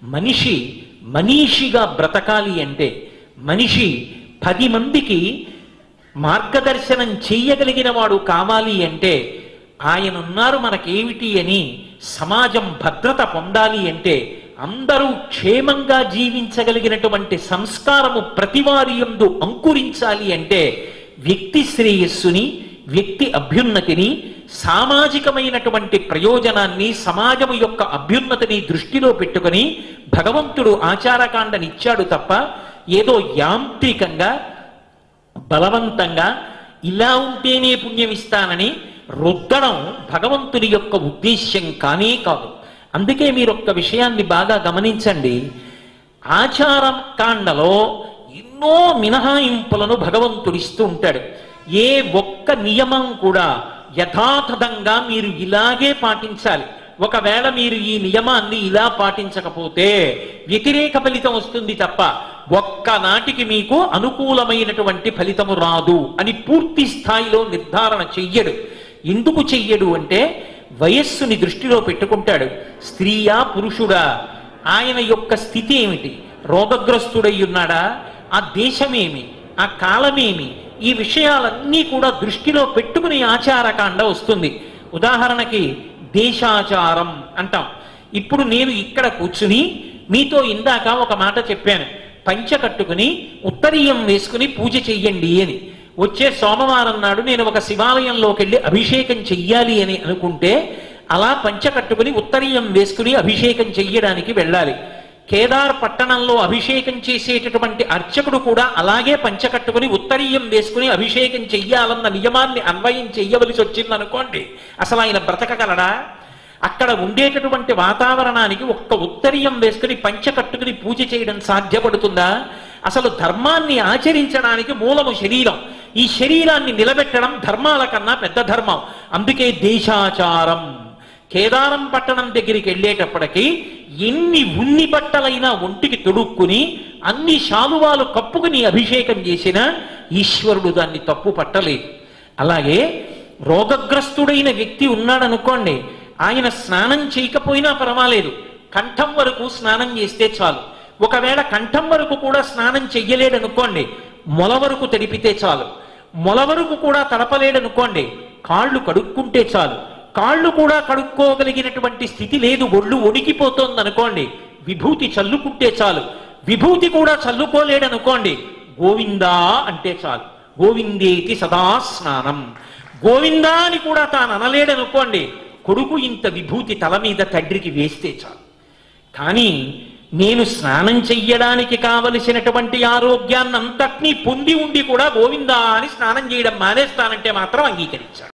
మనిషి మనీషిగా బ్రతకాలి అంటే, మనిషి 10 మందికి మార్గదర్శనం చెయ్యగలిగిన వాడు కావాలి అంటే, ఆయనున్నారు మనకేమిటి అని సమాజం భద్రత పొందాలి అంటే, అందరూ క్షేమంగా జీవించగలిగినటువంటి సంస్కారము ప్రతివారి యందు అంకురించాలి అంటే, వ్యక్తి శ్రేయస్సుని, వ్యక్తి అభ్యున్నతిని, సామాజికమైనటువంటి ప్రయోజనాన్ని, సమాజము యొక్క అభ్యున్నతిని దృష్టిలో పెట్టుకుని భగవంతుడు ఆచారకాండనిచ్చాడు తప్ప ఏదో యాంత్రికంగా బలవంతంగా ఇలా ఉంటేనే పుణ్యం ఇస్తానని రుద్దడం భగవంతుని యొక్క ఉద్దేశ్యం కానే కాదు. అందుకే మీరు ఒక్క విషయాన్ని బాగా గమనించండి. ఆచారకాండలో ఎన్నో మినహాయింపులను భగవంతుడిస్తూ ఉంటాడు. ఏ ఒక్క నియమం కూడా యథాతథంగా మీరు ఇలాగే పాటించాలి, ఒకవేళ మీరు ఈ నియమాన్ని ఇలా పాటించకపోతే వ్యతిరేక ఫలితం వస్తుంది తప్ప ఒక్కనాటికి మీకు అనుకూలమైనటువంటి ఫలితము రాదు అని పూర్తి స్థాయిలో నిర్ధారణ చెయ్యడు. ఎందుకు చెయ్యడు అంటే, వయస్సుని దృష్టిలో పెట్టుకుంటాడు. స్త్రీయా పురుషుడా, ఆయన యొక్క స్థితి ఏమిటి, రోగగ్రస్తుడై ఉన్నాడా, ఆ దేశమేమి, ఆ కాలమేమి, ఈ విషయాలన్నీ కూడా దృష్టిలో పెట్టుకుని ఆచారకాండ వస్తుంది. ఉదాహరణకి దేశాచారం అంటాం. ఇప్పుడు నేను ఇక్కడ కూర్చుని మీతో ఇందాక ఒక మాట చెప్పాను, పంచ కట్టుకుని ఉత్తరీయం వేసుకుని పూజ చెయ్యండి అని. వచ్చే సోమవారం నాడు నేను ఒక శివాలయంలోకి వెళ్ళి అభిషేకం చెయ్యాలి అని అనుకుంటే అలా పంచ కట్టుకుని ఉత్తరీయం వేసుకుని అభిషేకం చెయ్యడానికి వెళ్ళాలి. కేదార్ పట్టణంలో అభిషేకం చేసేటటువంటి అర్చకుడు కూడా అలాగే పంచకట్టుకుని ఉత్తరీయం వేసుకుని అభిషేకం చెయ్యాలన్న నియమాన్ని అన్వయం చెయ్యవలసి వచ్చిందనుకోండి, అసలు ఆయన బ్రతకగలడా? అక్కడ ఉండేటటువంటి వాతావరణానికి ఒక్క ఉత్తరీయం వేసుకుని పంచకట్టుకుని పూజ చేయడం సాధ్యపడుతుందా? అసలు ధర్మాన్ని ఆచరించడానికి మూలము శరీరం. ఈ శరీరాన్ని నిలబెట్టడం ధర్మాల కన్నా పెద్ద ధర్మం. అందుకే దేశాచారం. కేదారం పట్టణం దగ్గరికి వెళ్ళేటప్పటికి ఎన్ని ఉన్ని బట్టలైనా ఒంటికి తొడుక్కుని అన్ని శాలువాలు కప్పుకుని అభిషేకం చేసినా ఈశ్వరుడు దాన్ని తప్పు పట్టలేదు. అలాగే రోగగ్రస్తుడైన వ్యక్తి ఉన్నాడనుకోండి, ఆయన స్నానం చేయకపోయినా పర్వాలేదు, కంఠం వరకు స్నానం చేస్తే చాలు. ఒకవేళ కంఠం వరకు కూడా స్నానం చెయ్యలేడనుకోండి, మొల వరకు తడిపితే చాలు. మొల వరకు కూడా తడపలేడనుకోండి, కాళ్ళు కడుక్కుంటే చాలు. కాళ్ళు కూడా కడుక్కోగలిగినటువంటి స్థితి లేదు, ఒళ్ళు వణికిపోతోంది అనుకోండి, విభూతి చల్లుకుంటే చాలు. విభూతి కూడా చల్లుకోలేడనుకోండి, గోవిందా అంటే చాలు. గోవిందేతి సదా స్నానం. గోవిందా అని కూడా తాను అనలేడనుకోండి, కొడుకు ఇంత విభూతి తల మీద తండ్రికి వేస్తే చాలు. కానీ నేను స్నానం చెయ్యడానికి కావలసినటువంటి ఆరోగ్యాన్నంతటినీ పొంది ఉండి కూడా గోవిందా అని స్నానం చేయడం మానేస్తానంటే మాత్రం అంగీకరించాడు.